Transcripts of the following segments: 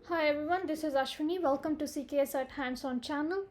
Hi everyone, this is Ashwini. Welcome to CKA Cert Hands-On channel.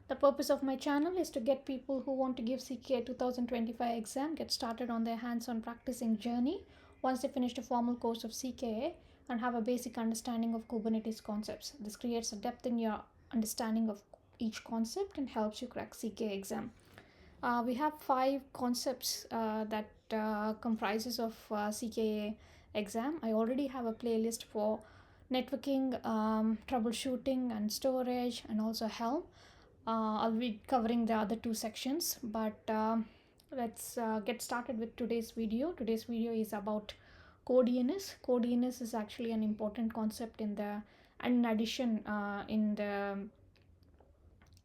The purpose of my channel is to get people who want to give CKA 2025 exam get started on their hands-on practicing journey once they finish the formal course of CKA and have a basic understanding of Kubernetes concepts. This creates a depth in your understanding of each concept and helps you crack CKA exam. We have 5 concepts that comprises of CKA exam. I already have a playlist for networking, troubleshooting and storage, and also helm. I'll be covering the other 2 sections, but let's get started with today's video. Today's video is about core DNS. Core DNS is actually an important concept in addition in the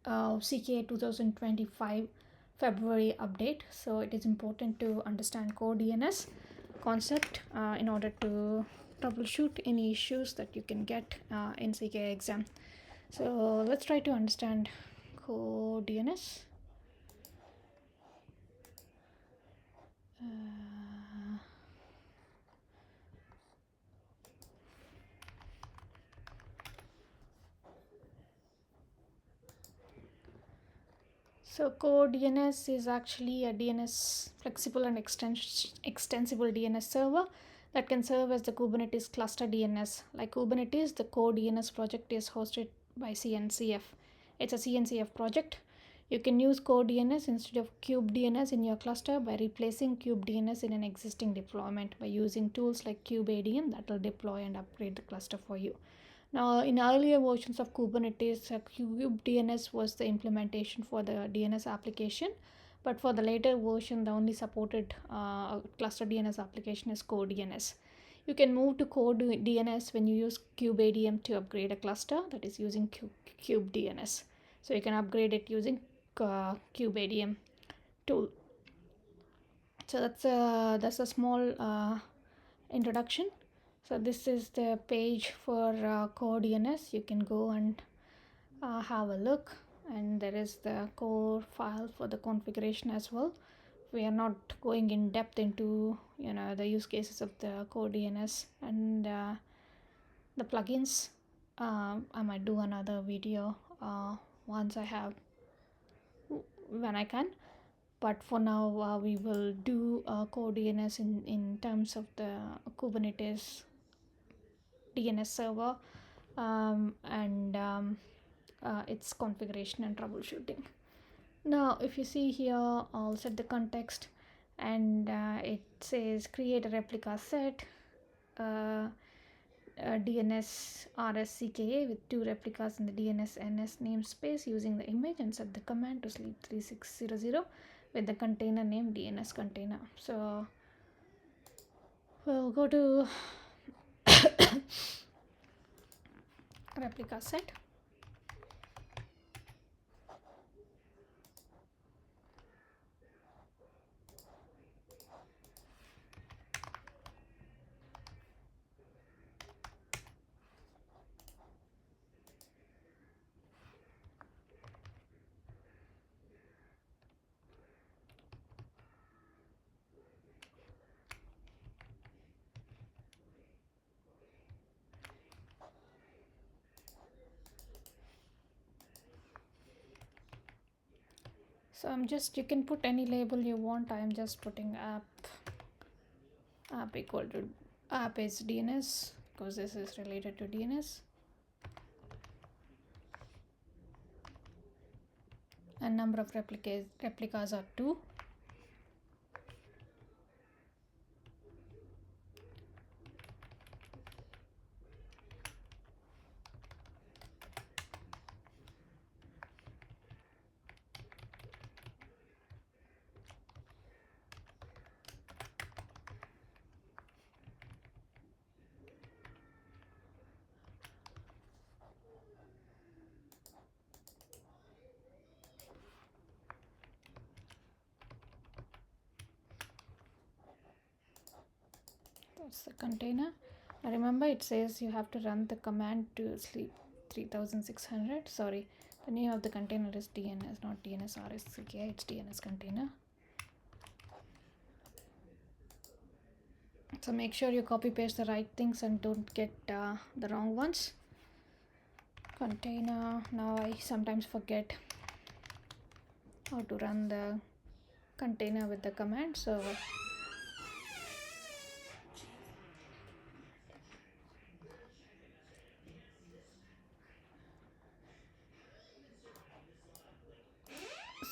CKA 2025 February update. So it is important to understand core DNS concept in order to troubleshoot any issues that you can get in CKA exam. So let's try to understand core DNS. So core DNS is actually a DNS flexible and extensible DNS server that can serve as the Kubernetes cluster DNS. Like Kubernetes, the core DNS project is hosted by CNCF. It's a CNCF project. You can use core DNS instead of kubedns in your cluster by replacing kubedns in an existing deployment by using tools like kubeadm that will deploy and upgrade the cluster for you. Now, in earlier versions of Kubernetes, kubedns was the implementation for the DNS application, but for the later version, the only supported cluster DNS application is core DNS. You can move to core DNS when you use kubeadm to upgrade a cluster that is using kubedns. So you can upgrade it using kubeadm tool. So that's a small introduction. So this is the page for core DNS. You can go and have a look, and there is the core file for the configuration as well. We are not going in depth into the use cases of the core DNS and the plugins. I might do another video once I have when I can, but for now we will do core DNS in terms of the Kubernetes DNS server and its configuration and troubleshooting. Now if you see here, I'll set the context, and it says create a replica set, DNS RSCKA with 2 replicas in the DNS NS namespace using the image, and set the command to sleep 3600 with the container name DNS container. So we'll go to replica set. So you can put any label you want. I'm just putting app equal to app is DNS because this is related to DNS, and number of replicas are 2. That's the container. Now remember, it says you have to run the command to sleep 3600. Sorry, the name of the container is DNS, not DNS RSCKA. It's DNS container. So make sure you copy paste the right things and don't get the wrong ones. container. Now I sometimes forget how to run the container with the command, so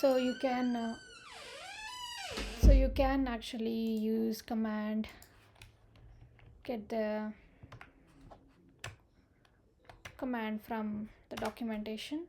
so you can actually use command, get the command from the documentation.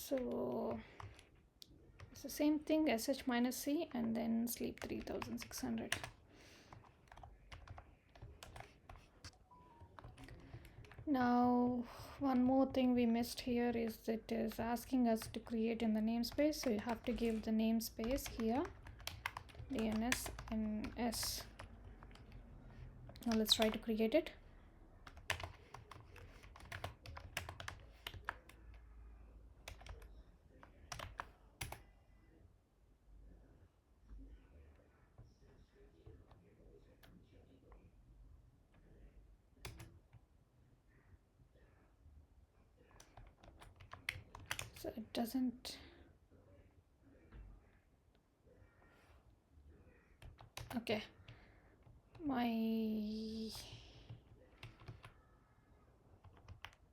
So it's the same thing, sh minus c and then sleep 3600. Now one more thing we missed here is it is asking us to create in the namespace, so you have to give the namespace here DNS and S. Now let's try to create it. So it doesn't. Okay,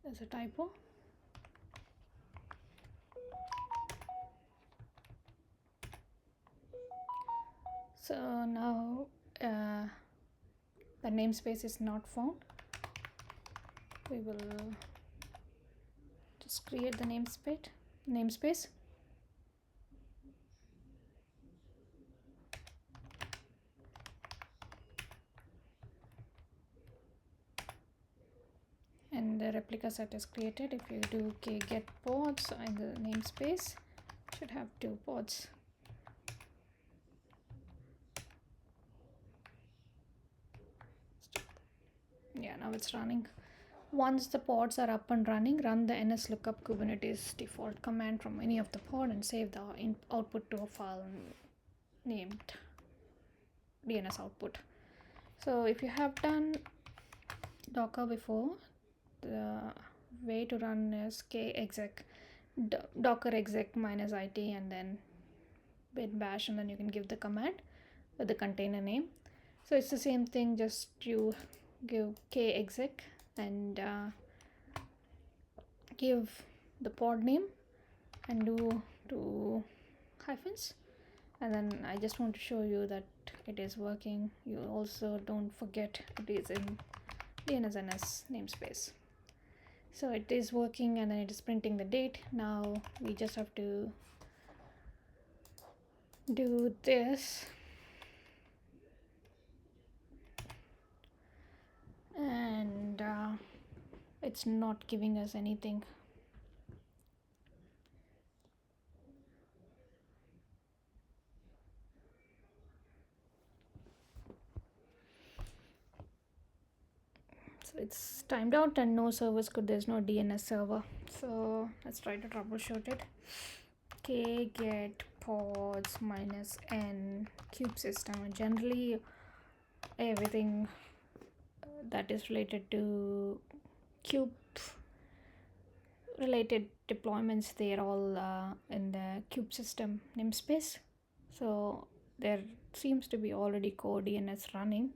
there's a typo. So now the namespace is not found. We will just create the namespace. And the replica set is created. If you do get pods in the namespace, should have 2 pods. Yeah, now it's running. Once the pods are up and running, run the ns lookup kubernetes default command from any of the pod and save the output to a file named DNS output. So if you have done Docker before, the way to run is kexec docker exec minus it and then bin bash, and then you can give the command with the container name. So it's the same thing, just you give kexec and give the pod name and do 2 hyphens, and then I just want to show you that it is working. You also don't forget it is in DNSNS namespace. So it is working and then it is printing the date. Now we just have to do this and it's not giving us anything. So it's timed out and no servers could, there's no DNS server. So let's try to troubleshoot it. K get pods minus n kube system, and generally everything that is related to kube related deployments, they're all in the kube system namespace. So there seems to be already core DNS running.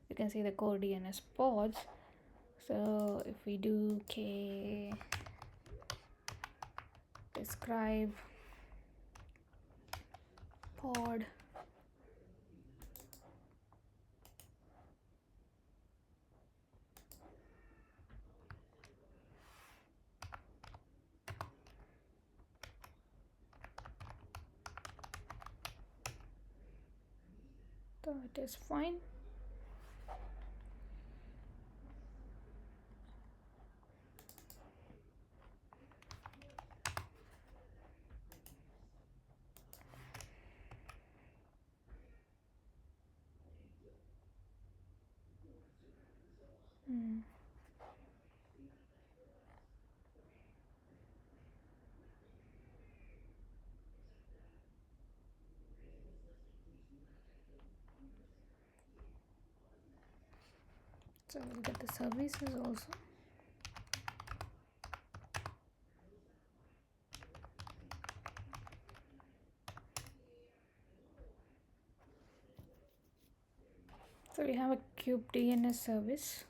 You can see the core DNS pods. So if we do k describe pod so it is fine. So we'll get the services also. So we have a kube DNS service.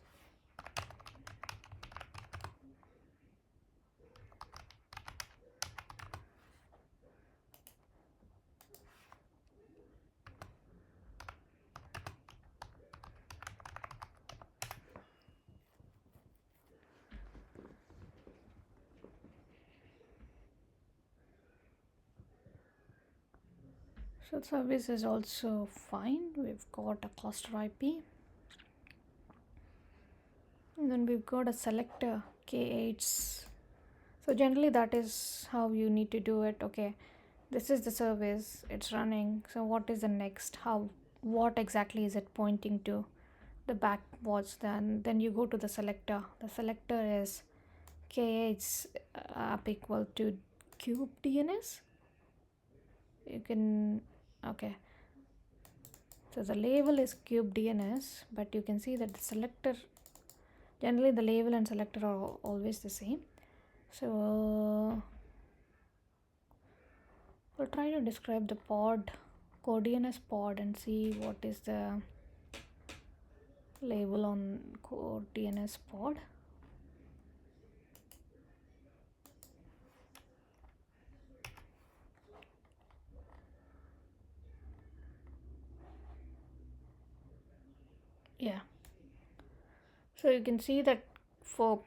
So service is also fine. We've got a cluster IP. And then we've got a selector K8. So generally that is how you need to do it. Okay, this is the service, it's running. So what is the next? What exactly is it pointing to? The backwards. Then you go to the selector. The selector is K8 app equal to kube DNS. You can, okay. So the label is kube DNS, but you can see that the selector, generally the label and selector are always the same. So we'll try to describe the pod, core DNS pod, and see what is the label on core DNS pod. Yeah. So you can see that for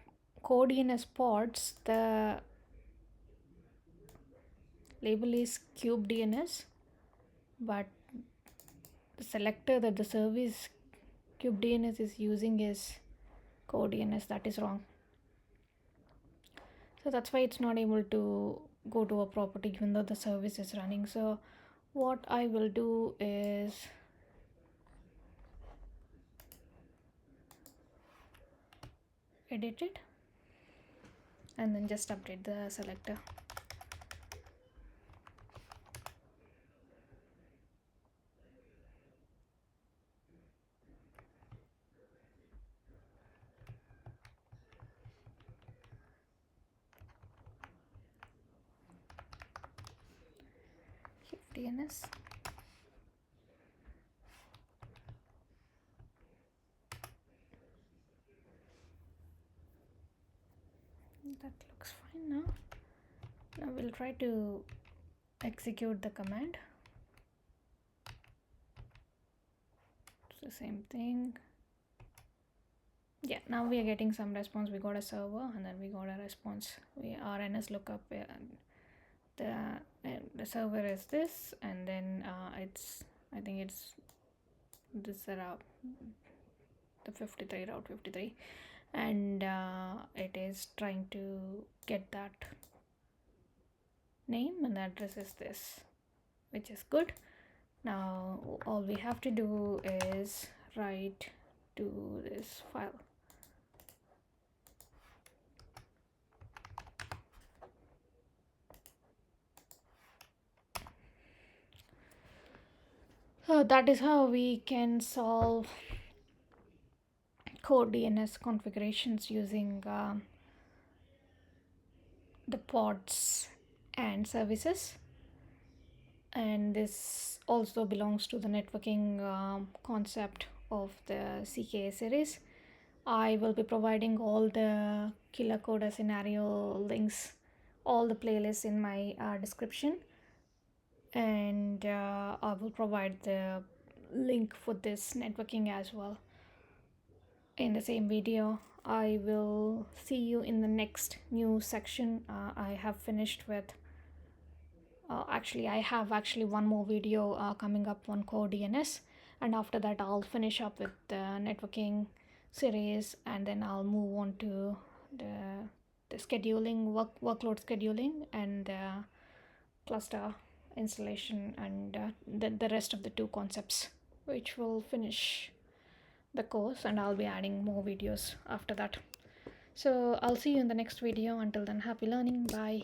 core DNS pods, the label is kube DNS, but the selector that the service kube DNS is using is core DNS. That is wrong. So that's why it's not able to go to a property even though the service is running. So what I will do is edit it and then just update the selector. DNS. That looks fine now. Now we'll try to execute the command. It's the same thing. Yeah, now we are getting some response. We got a server and then we got a response. We RNS lookup. The server is this, and then I think it's this route, the 53 route 53, and it is trying to get that name, and the address is this, which is good. Now all we have to do is write to this file. So that is how we can solve core DNS configurations using the pods and services. And this also belongs to the networking concept of the CKA series. I will be providing all the KillerCoda scenario links, all the playlists in my description, and I will provide the link for this networking as well in the same video. I will see you in the next new section. I have finished with I have one more video coming up on core DNS, and after that I'll finish up with the networking series, and then I'll move on to the scheduling, workload scheduling, and cluster installation, and the rest of the two concepts, which will finish the course, and I'll be adding more videos after that. So I'll see you in the next video. Until then, happy learning. Bye.